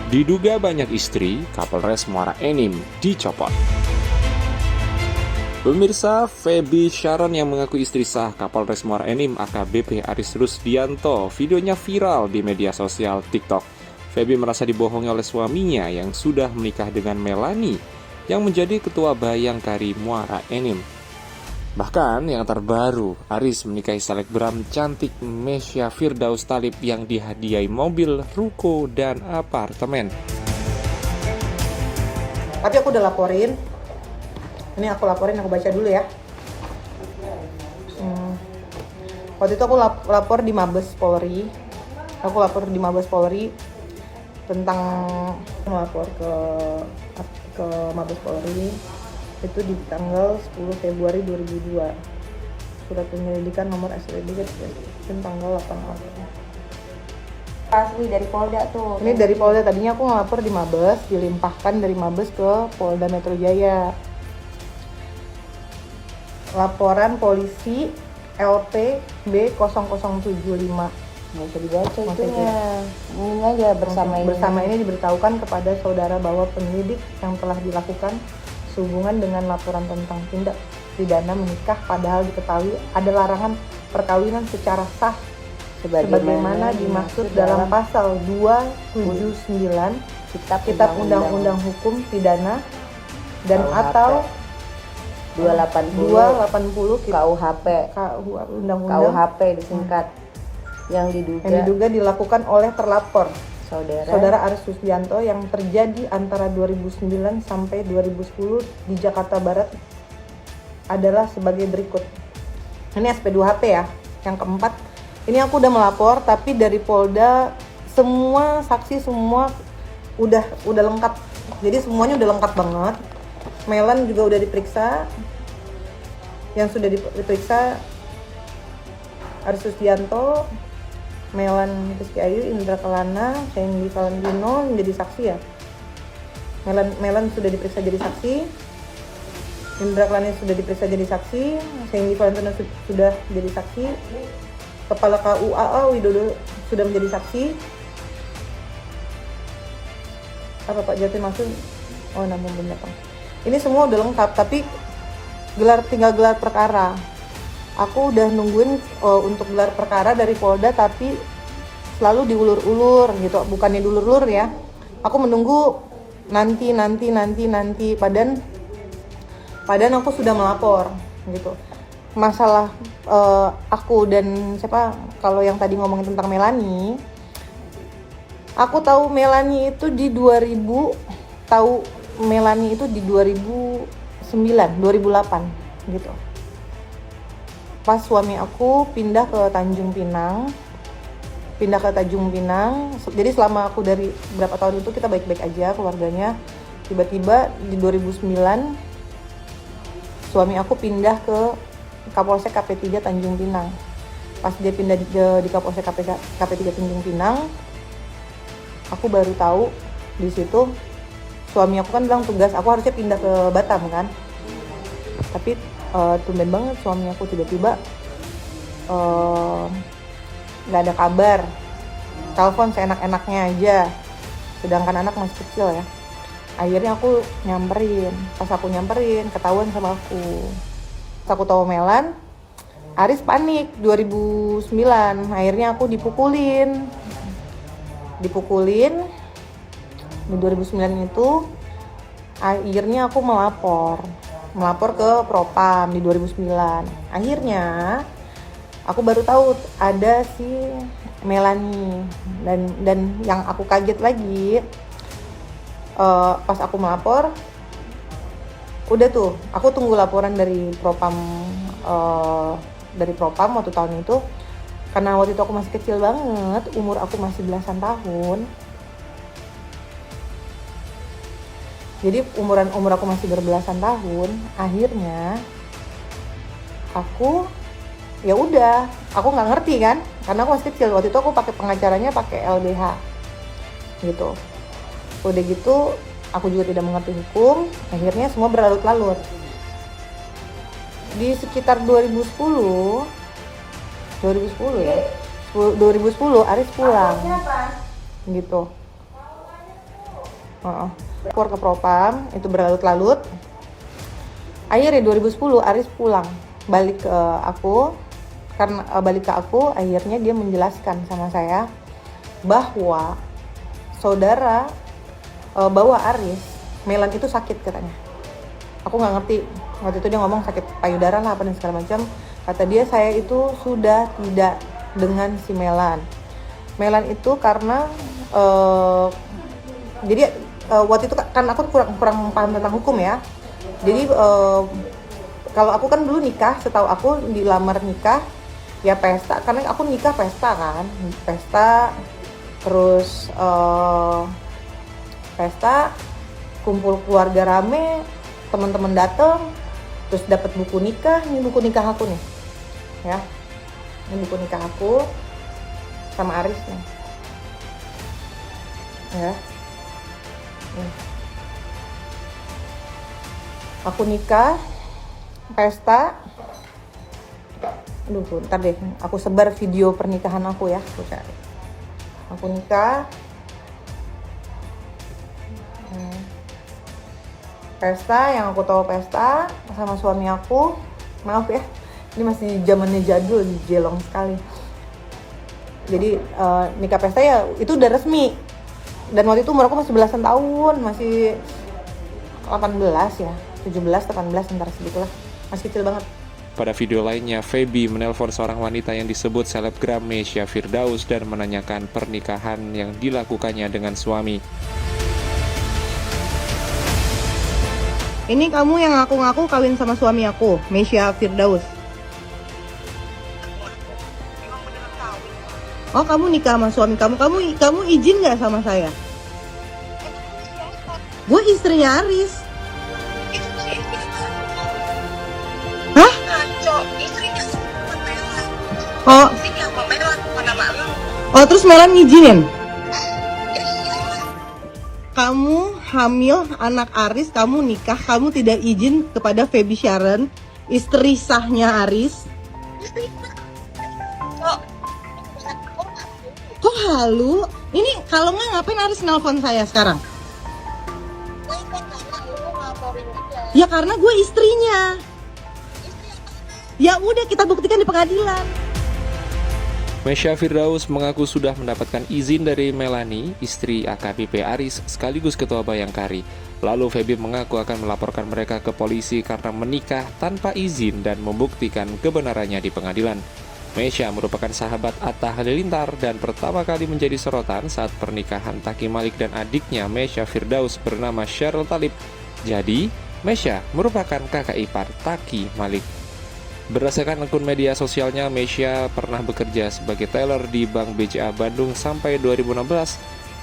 Diduga banyak istri, Kapolres Muara Enim dicopot. Pemirsa, Feby Sharon yang mengaku istri sah Kapolres Muara Enim AKBP Aris Rusdianto, videonya viral di media sosial TikTok. Feby merasa dibohongi oleh suaminya yang sudah menikah dengan Melanie yang menjadi ketua Bayangkari Muara Enim. Bahkan yang terbaru, Aris menikahi selebgram cantik Mesya Firdaus Talib yang dihadiahi mobil, ruko, dan apartemen. Tapi aku udah laporin. Ini aku laporin, aku baca dulu ya. Waktu itu aku lapor di Mabes Polri. Aku lapor di Mabes Polri tentang melapor ke Mabes Polri itu di tanggal 10 Februari 2002. Surat penyelidikan nomor SLD tanggal 8 April. Asli dari Polda tuh. Ini dari Polda, tadinya aku ngelapor di Mabes, dilimpahkan dari Mabes ke Polda Metro Jaya. Laporan polisi LP B0075. Nggak usah dibaca Maksudnya, itunya. Ini aja bersama ini. Bersama ini diberitahukan kepada saudara bahwa penyidik yang telah dilakukan sehubungan dengan laporan tentang tindak pidana menikah padahal diketahui ada larangan perkawinan secara sah sebagaimana dimaksud dalam pasal 279 Kitab Undang-Undang Hukum Pidana dan atau 280 KUHP Undang-Undang KUHP disingkat yang diduga dilakukan oleh terlapor saudara Aris Rusdianto yang terjadi antara 2009 sampai 2010 di Jakarta Barat adalah sebagai berikut. Ini SP2HP ya. Yang keempat, ini aku udah melapor tapi dari Polda semua saksi semua udah lengkap. Jadi semuanya udah lengkap banget. Melan juga udah diperiksa. Yang sudah diperiksa Aris Rusdianto, Melan Rizky Ayu, Indra Kelana, Sandy Valentino menjadi saksi ya. Melan sudah diperiksa jadi saksi, Indra Kelana sudah diperiksa jadi saksi, Sandy Valentino sudah jadi saksi, Kepala KUAA Widodo sudah menjadi saksi. Apa Pak Jati maksud? Oh, namun benar. Ini semua udah lengkap, tapi tinggal gelar perkara. Aku udah nungguin untuk gelar perkara dari Polda tapi selalu diulur-ulur gitu, bukannya diulur-ulur ya. Aku menunggu nanti padahal aku sudah melapor gitu. Masalah aku dan siapa, kalau yang tadi ngomongin tentang Melanie, aku tahu Melanie itu di 2008 gitu. Pas suami aku pindah ke Tanjung Pinang. Jadi selama aku dari berapa tahun itu kita baik-baik aja keluarganya. Tiba-tiba di 2009 suami aku pindah ke Kapolsek KP3 Tanjung Pinang. Pas dia pindah di Kapolsek KP3 Tanjung Pinang, aku baru tahu di situ suami aku kan bilang tugas aku harusnya pindah ke Batam kan. Tapi tumben banget suami aku tiba-tiba nggak ada kabar, telepon seenak-enaknya aja, sedangkan anak masih kecil ya. Akhirnya aku nyamperin, pas aku nyamperin ketahuan sama aku. Pas aku tahu Melan, Aris panik 2009, akhirnya aku dipukulin di 2009 itu. Akhirnya aku melapor ke Propam di 2009. Akhirnya aku baru tahu ada si Melanie dan yang aku kaget lagi pas aku melapor udah tuh aku tunggu laporan dari Propam waktu tahun itu, karena waktu itu aku masih kecil banget, umur aku masih belasan tahun. Jadi umur aku masih berbelasan tahun. Akhirnya aku ya udah, aku nggak ngerti kan, karena aku masih kecil. Waktu itu aku pakai pengacaranya pakai LBH gitu. Udah gitu aku juga tidak mengerti hukum. Akhirnya semua berlarut-larut. Di sekitar 2010 ya. 2010 Aris pulang gitu. Keluar ke propam, itu berlarut-larut. Akhirnya 2010 Aris pulang, balik ke aku. Karena balik ke aku, akhirnya dia menjelaskan sama saya bahwa saudara bawa Aris, Melan itu sakit katanya. Aku nggak ngerti, waktu itu dia ngomong sakit payudara lah apa dan segala macam. Kata dia, saya itu sudah tidak dengan si Melan itu karena jadi waktu itu kan aku kurang paham tentang hukum ya. Jadi kalau aku kan dulu nikah, setahu aku dilamar nikah ya pesta, karena aku nikah pesta kan, terus pesta, kumpul keluarga rame, teman-teman datang, terus dapat buku nikah. Ini buku nikah aku nih ya, ini buku nikah aku sama Aris nih ya. Aku nikah pesta. Aduh, bentar deh, aku sebar video pernikahan aku ya, aku cari. Aku nikah pesta, yang aku tahu pesta sama suami aku. Maaf ya, ini masih zamannya jadul, jelong sekali. Jadi nikah pesta ya itu udah resmi. Dan waktu itu umur aku masih belasan tahun, masih 18 ya, 17, 18 antara segitulah. Masih kecil banget. Pada video lainnya, Feby menelpon seorang wanita yang disebut selebgram Meisya Firdaus dan menanyakan pernikahan yang dilakukannya dengan suami. Ini kamu yang ngaku-ngaku kawin sama suami aku, Meisya Firdaus. Oh, kamu nikah sama suami kamu. Kamu izin nggak sama saya? Gue istrinya Aris. Hah? Oh, terus Melan ngizinin? Kamu hamil anak Aris, kamu nikah, kamu tidak izin kepada Feby Sharon, istri sahnya Aris. Kok halu? Ini kalau nggak ngapain Aris nelpon saya sekarang? Ya karena gue istrinya. Ya udah, kita buktikan di pengadilan. Meisya Firdaus mengaku sudah mendapatkan izin dari Melani, istri AKBP Aris sekaligus ketua Bayangkari. Lalu Feby mengaku akan melaporkan mereka ke polisi karena menikah tanpa izin dan membuktikan kebenarannya di pengadilan. Meisya merupakan sahabat Atta Halilintar dan pertama kali menjadi sorotan saat pernikahan Taki Malik dan adiknya Meisya Firdaus bernama Sheryl Talib. Jadi, Meisya merupakan kakak ipar Taki Malik. Berdasarkan akun media sosialnya, Meisya pernah bekerja sebagai teller di Bank BCA Bandung sampai 2016.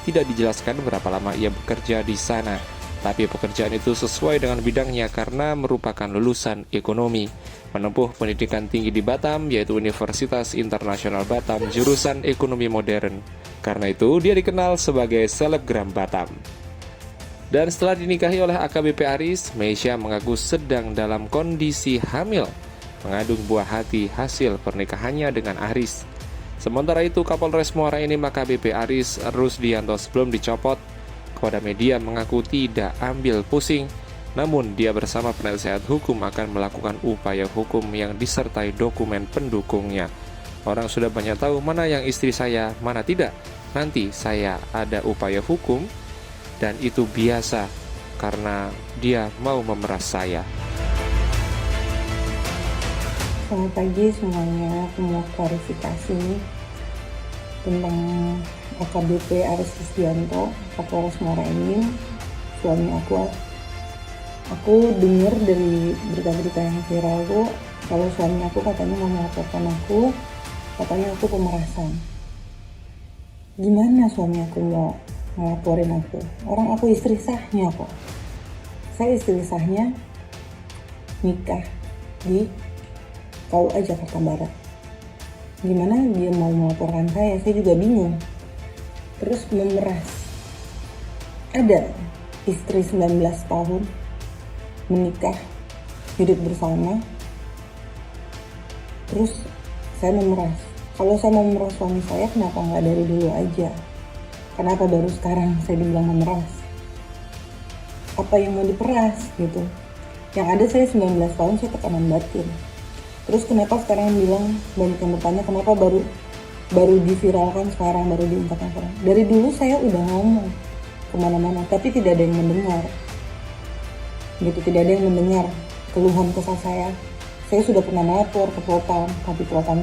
Tidak dijelaskan berapa lama ia bekerja di sana, tapi pekerjaan itu sesuai dengan bidangnya karena merupakan lulusan ekonomi. Menempuh pendidikan tinggi di Batam, yaitu Universitas Internasional Batam, jurusan ekonomi modern. Karena itu, dia dikenal sebagai selebgram Batam. Dan setelah dinikahi oleh AKBP Aris, Meisya mengaku sedang dalam kondisi hamil, mengandung buah hati hasil pernikahannya dengan Aris. Sementara itu, Kapolres Muara Enim AKBP Aris Rusdianto sebelum dicopot kepada media mengaku tidak ambil pusing, namun dia bersama penasehat hukum akan melakukan upaya hukum yang disertai dokumen pendukungnya. Orang sudah banyak tahu mana yang istri saya, mana tidak. Nanti saya ada upaya hukum dan itu biasa karena dia mau memeras saya. Selamat pagi semuanya, aku mau klarifikasi tentang AKBP Aris Rusdianto, Kapolres Muara Enim, suami aku. Aku dengar dari berita-berita yang viral tuh, kalau suami aku katanya mau melaporkan aku, katanya aku pemerasan. Gimana suami aku mau ngelaporin aku? Orang aku istri sahnya kok. Saya istri sahnya nikah di KUA Jakarta Barat. Gimana dia mau melaporkan saya juga bingung. Terus memeras. Ada istri 19 tahun menikah, hidup bersama, terus saya memeras. Kalau saya mau memeras suami saya, kenapa nggak dari dulu aja? Kenapa baru sekarang saya dibilang memeras? apa yang mau diperas gitu. Yang ada saya 19 tahun saya tekanan batin. Terus kenapa sekarang bilang banyak yang bertanya kenapa baru diviralkan sekarang, baru diungkapkan sekarang. Dari dulu saya udah ngomong kemana-mana, tapi tidak ada yang mendengar. Gitu, tidak ada yang mendengar keluhan kesah saya. Saya sudah pernah melapor ke Propam, tapi Propam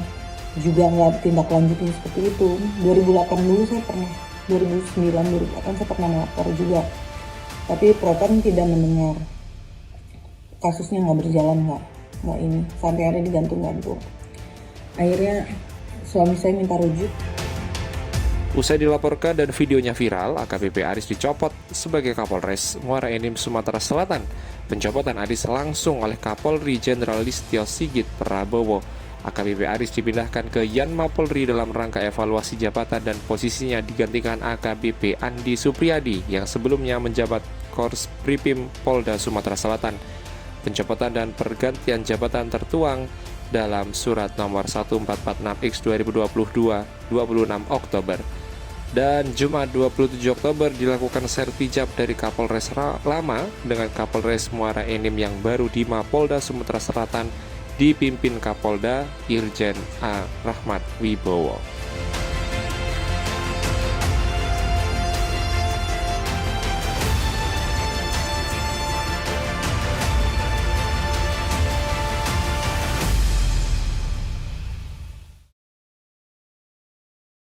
juga nggak tindak lanjutin seperti itu. 2008 dulu saya pernah, 2009-2008 saya pernah melapor juga. Tapi Propam tidak mendengar. Kasusnya nggak berjalan, nggak ini. Sampai ada digantung-gantung. Akhirnya suami saya minta rujuk. Usai dilaporkan dan videonya viral, AKBP Aris dicopot sebagai Kapolres Muara Enim, Sumatera Selatan. Pencopotan Aris langsung oleh Kapolri Jenderal Listio Sigit Prabowo. AKBP Aris dipindahkan ke Yanma Polri dalam rangka evaluasi jabatan dan posisinya digantikan AKBP Andi Supriyadi yang sebelumnya menjabat Korsprimim Polda Sumatera Selatan. Pencopotan dan pergantian jabatan tertuang dalam surat nomor 1446X 2022 26 Oktober. Dan Jumat 27 Oktober dilakukan sertijab dari Kapolres lama dengan Kapolres Muara Enim yang baru di Mapolda Sumatera Selatan dipimpin Kapolda Irjen A. Rahmat Wibowo.